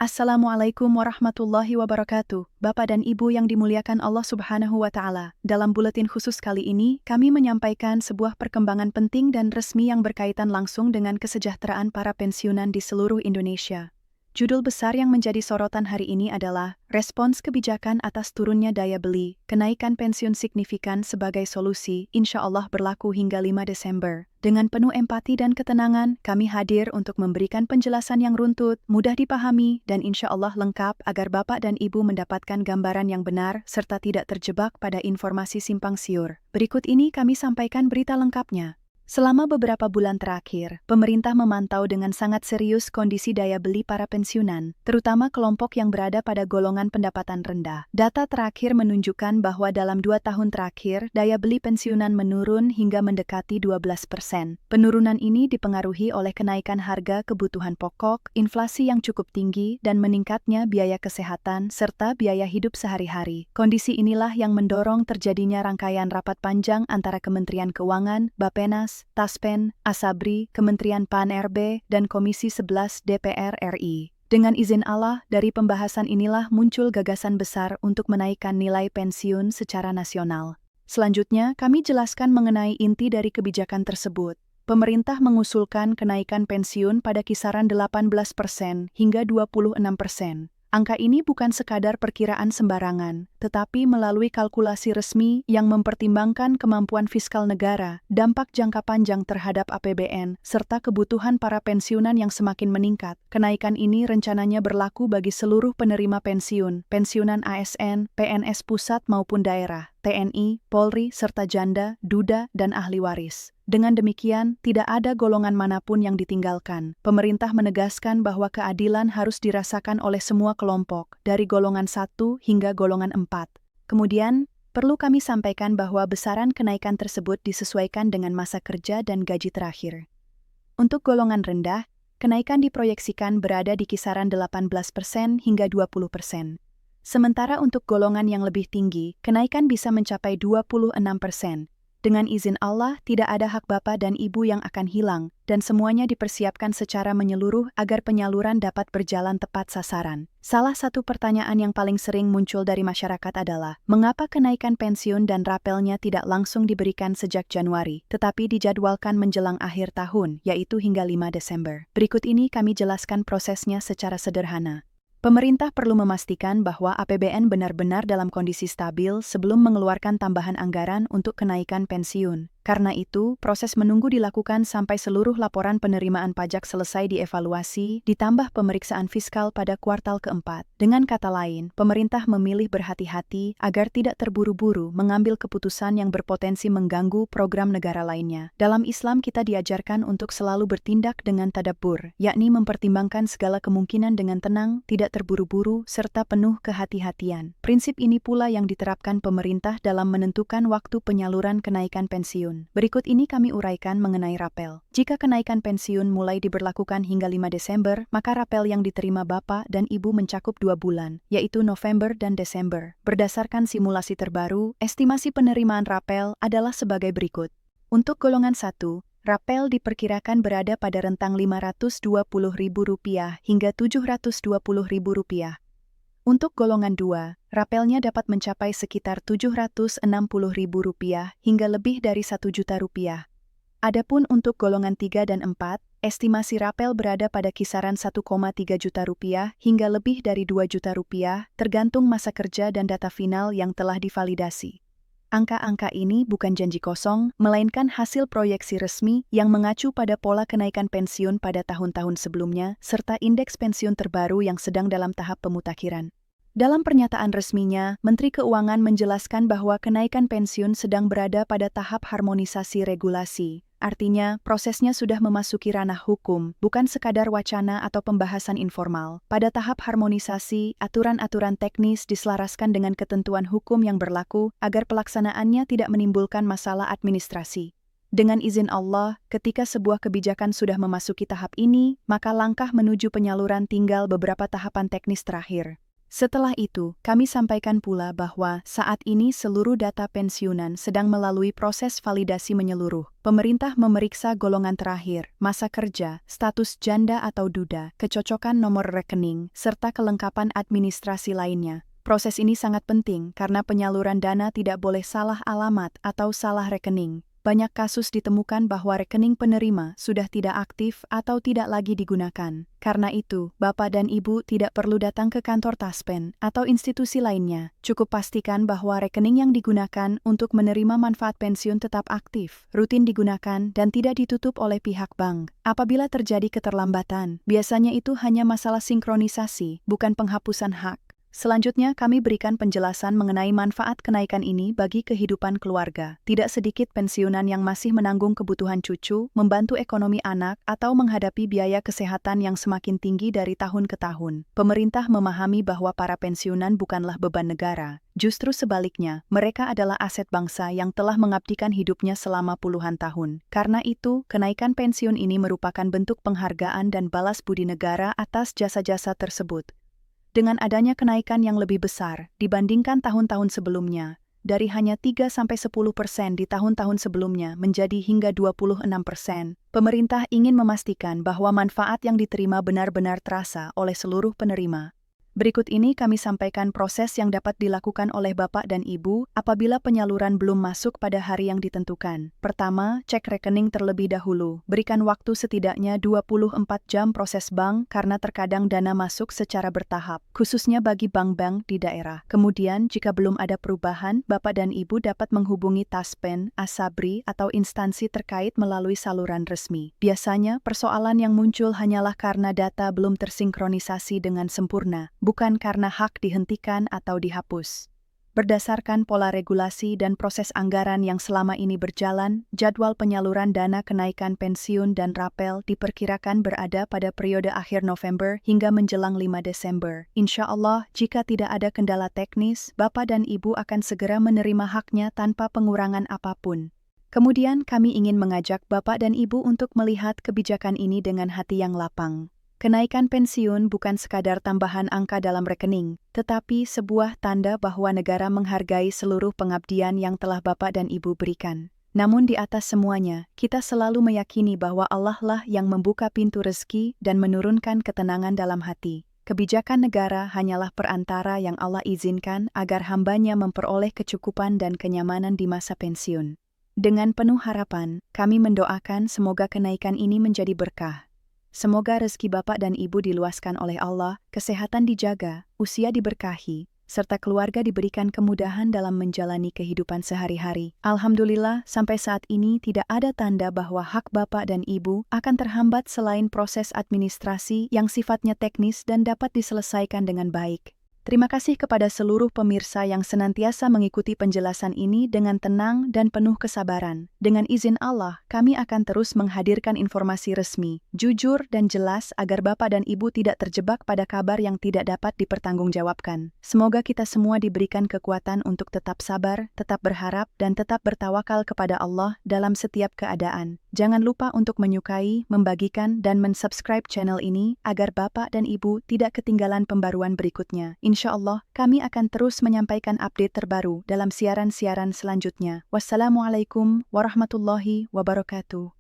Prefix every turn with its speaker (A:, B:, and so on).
A: Assalamualaikum warahmatullahi wabarakatuh, Bapak dan Ibu yang dimuliakan Allah Subhanahu wa Ta'ala. Dalam buletin khusus kali ini, kami menyampaikan sebuah perkembangan penting dan resmi yang berkaitan langsung dengan kesejahteraan para pensiunan di seluruh Indonesia. Judul besar yang menjadi sorotan hari ini adalah respons kebijakan atas turunnya daya beli, kenaikan pensiun signifikan sebagai solusi, insya Allah berlaku hingga 5 Desember. Dengan penuh empati dan ketenangan, kami hadir untuk memberikan penjelasan yang runtut, mudah dipahami, dan insya Allah lengkap agar Bapak dan Ibu mendapatkan gambaran yang benar serta tidak terjebak pada informasi simpang siur. Berikut ini kami sampaikan berita lengkapnya. Selama beberapa bulan terakhir, pemerintah memantau dengan sangat serius kondisi daya beli para pensiunan, terutama kelompok yang berada pada golongan pendapatan rendah. Data terakhir menunjukkan bahwa dalam 2 tahun terakhir, daya beli pensiunan menurun hingga mendekati 12%. Penurunan ini dipengaruhi oleh kenaikan harga kebutuhan pokok, inflasi yang cukup tinggi, dan meningkatnya biaya kesehatan serta biaya hidup sehari-hari. Kondisi inilah yang mendorong terjadinya rangkaian rapat panjang antara Kementerian Keuangan, Bappenas, Taspen, Asabri, Kementerian PAN-RB, dan Komisi 11 DPR RI. Dengan izin Allah, dari pembahasan inilah muncul gagasan besar untuk menaikkan nilai pensiun secara nasional. Selanjutnya, kami jelaskan mengenai inti dari kebijakan tersebut. Pemerintah mengusulkan kenaikan pensiun pada kisaran 18% hingga 26%. Angka ini bukan sekadar perkiraan sembarangan, tetapi melalui kalkulasi resmi yang mempertimbangkan kemampuan fiskal negara, dampak jangka panjang terhadap APBN, serta kebutuhan para pensiunan yang semakin meningkat. Kenaikan ini rencananya berlaku bagi seluruh penerima pensiun, pensiunan ASN, PNS pusat maupun daerah, TNI, Polri, serta janda, duda, dan ahli waris. Dengan demikian, tidak ada golongan manapun yang ditinggalkan. Pemerintah menegaskan bahwa keadilan harus dirasakan oleh semua kelompok, dari golongan 1 hingga golongan 4. Kemudian, perlu kami sampaikan bahwa besaran kenaikan tersebut disesuaikan dengan masa kerja dan gaji terakhir. Untuk golongan rendah, kenaikan diproyeksikan berada di kisaran 18% hingga 20%. Sementara untuk golongan yang lebih tinggi, kenaikan bisa mencapai 26%. Dengan izin Allah, tidak ada hak Bapak dan Ibu yang akan hilang, dan semuanya dipersiapkan secara menyeluruh agar penyaluran dapat berjalan tepat sasaran. Salah satu pertanyaan yang paling sering muncul dari masyarakat adalah, mengapa kenaikan pensiun dan rapelnya tidak langsung diberikan sejak Januari, tetapi dijadwalkan menjelang akhir tahun, yaitu hingga 5 Desember. Berikut ini kami jelaskan prosesnya secara sederhana. Pemerintah perlu memastikan bahwa APBN benar-benar dalam kondisi stabil sebelum mengeluarkan tambahan anggaran untuk kenaikan pensiun. Karena itu, proses menunggu dilakukan sampai seluruh laporan penerimaan pajak selesai dievaluasi, ditambah pemeriksaan fiskal pada kuartal keempat. Dengan kata lain, pemerintah memilih berhati-hati agar tidak terburu-buru mengambil keputusan yang berpotensi mengganggu program negara lainnya. Dalam Islam kita diajarkan untuk selalu bertindak dengan tadabbur, yakni mempertimbangkan segala kemungkinan dengan tenang, tidak terburu-buru, serta penuh kehati-hatian. Prinsip ini pula yang diterapkan pemerintah dalam menentukan waktu penyaluran kenaikan pensiun. Berikut ini kami uraikan mengenai rapel. Jika kenaikan pensiun mulai diberlakukan hingga 5 Desember, maka rapel yang diterima Bapak dan Ibu mencakup 2 bulan, yaitu November dan Desember. Berdasarkan simulasi terbaru, estimasi penerimaan rapel adalah sebagai berikut. Untuk golongan 1, rapel diperkirakan berada pada rentang Rp520.000 hingga Rp720.000. Untuk golongan 2, rapelnya dapat mencapai sekitar Rp760.000 hingga lebih dari Rp1.000.000. Adapun untuk golongan 3 dan 4, estimasi rapel berada pada kisaran Rp1,3 juta hingga lebih dari Rp2 juta, tergantung masa kerja dan data final yang telah divalidasi. Angka-angka ini bukan janji kosong, melainkan hasil proyeksi resmi yang mengacu pada pola kenaikan pensiun pada tahun-tahun sebelumnya, serta indeks pensiun terbaru yang sedang dalam tahap pemutakhiran. Dalam pernyataan resminya, Menteri Keuangan menjelaskan bahwa kenaikan pensiun sedang berada pada tahap harmonisasi regulasi. Artinya, prosesnya sudah memasuki ranah hukum, bukan sekadar wacana atau pembahasan informal. Pada tahap harmonisasi, aturan-aturan teknis diselaraskan dengan ketentuan hukum yang berlaku agar pelaksanaannya tidak menimbulkan masalah administrasi. Dengan izin Allah, ketika sebuah kebijakan sudah memasuki tahap ini, maka langkah menuju penyaluran tinggal beberapa tahapan teknis terakhir. Setelah itu, kami sampaikan pula bahwa saat ini seluruh data pensiunan sedang melalui proses validasi menyeluruh. Pemerintah memeriksa golongan terakhir, masa kerja, status janda atau duda, kecocokan nomor rekening, serta kelengkapan administrasi lainnya. Proses ini sangat penting karena penyaluran dana tidak boleh salah alamat atau salah rekening. Banyak kasus ditemukan bahwa rekening penerima sudah tidak aktif atau tidak lagi digunakan. Karena itu, Bapak dan Ibu tidak perlu datang ke kantor Taspen atau institusi lainnya. Cukup pastikan bahwa rekening yang digunakan untuk menerima manfaat pensiun tetap aktif, rutin digunakan, dan tidak ditutup oleh pihak bank. Apabila terjadi keterlambatan, biasanya itu hanya masalah sinkronisasi, bukan penghapusan hak. Selanjutnya, kami berikan penjelasan mengenai manfaat kenaikan ini bagi kehidupan keluarga. Tidak sedikit pensiunan yang masih menanggung kebutuhan cucu, membantu ekonomi anak, atau menghadapi biaya kesehatan yang semakin tinggi dari tahun ke tahun. Pemerintah memahami bahwa para pensiunan bukanlah beban negara. Justru sebaliknya, mereka adalah aset bangsa yang telah mengabdikan hidupnya selama puluhan tahun. Karena itu, kenaikan pensiun ini merupakan bentuk penghargaan dan balas budi negara atas jasa-jasa tersebut. Dengan adanya kenaikan yang lebih besar dibandingkan tahun-tahun sebelumnya, dari hanya 3–10% di tahun-tahun sebelumnya menjadi hingga 26%, pemerintah ingin memastikan bahwa manfaat yang diterima benar-benar terasa oleh seluruh penerima. Berikut ini kami sampaikan proses yang dapat dilakukan oleh Bapak dan Ibu apabila penyaluran belum masuk pada hari yang ditentukan. Pertama, cek rekening terlebih dahulu. Berikan waktu setidaknya 24 jam proses bank karena terkadang dana masuk secara bertahap, khususnya bagi bank-bank di daerah. Kemudian, jika belum ada perubahan, Bapak dan Ibu dapat menghubungi Taspen, Asabri, atau instansi terkait melalui saluran resmi. Biasanya, persoalan yang muncul hanyalah karena data belum tersinkronisasi dengan sempurna, bukan karena hak dihentikan atau dihapus. Berdasarkan pola regulasi dan proses anggaran yang selama ini berjalan, jadwal penyaluran dana kenaikan pensiun dan rapel diperkirakan berada pada periode akhir November hingga menjelang 5 Desember. Insya Allah, jika tidak ada kendala teknis, Bapak dan Ibu akan segera menerima haknya tanpa pengurangan apapun. Kemudian kami ingin mengajak Bapak dan Ibu untuk melihat kebijakan ini dengan hati yang lapang. Kenaikan pensiun bukan sekadar tambahan angka dalam rekening, tetapi sebuah tanda bahwa negara menghargai seluruh pengabdian yang telah Bapak dan Ibu berikan. Namun di atas semuanya, kita selalu meyakini bahwa Allah lah yang membuka pintu rezeki dan menurunkan ketenangan dalam hati. Kebijakan negara hanyalah perantara yang Allah izinkan agar hambanya memperoleh kecukupan dan kenyamanan di masa pensiun. Dengan penuh harapan, kami mendoakan semoga kenaikan ini menjadi berkah. Semoga rezeki Bapak dan Ibu diluaskan oleh Allah, kesehatan dijaga, usia diberkahi, serta keluarga diberikan kemudahan dalam menjalani kehidupan sehari-hari. Alhamdulillah, sampai saat ini tidak ada tanda bahwa hak Bapak dan Ibu akan terhambat selain proses administrasi yang sifatnya teknis dan dapat diselesaikan dengan baik. Terima kasih kepada seluruh pemirsa yang senantiasa mengikuti penjelasan ini dengan tenang dan penuh kesabaran. Dengan izin Allah, kami akan terus menghadirkan informasi resmi, jujur dan jelas agar Bapak dan Ibu tidak terjebak pada kabar yang tidak dapat dipertanggungjawabkan. Semoga kita semua diberikan kekuatan untuk tetap sabar, tetap berharap, dan tetap bertawakal kepada Allah dalam setiap keadaan. Jangan lupa untuk menyukai, membagikan, dan mensubscribe channel ini agar Bapak dan Ibu tidak ketinggalan pembaruan berikutnya. Insya Allah, kami akan terus menyampaikan update terbaru dalam siaran-siaran selanjutnya. Wassalamualaikum warahmatullahi wabarakatuh.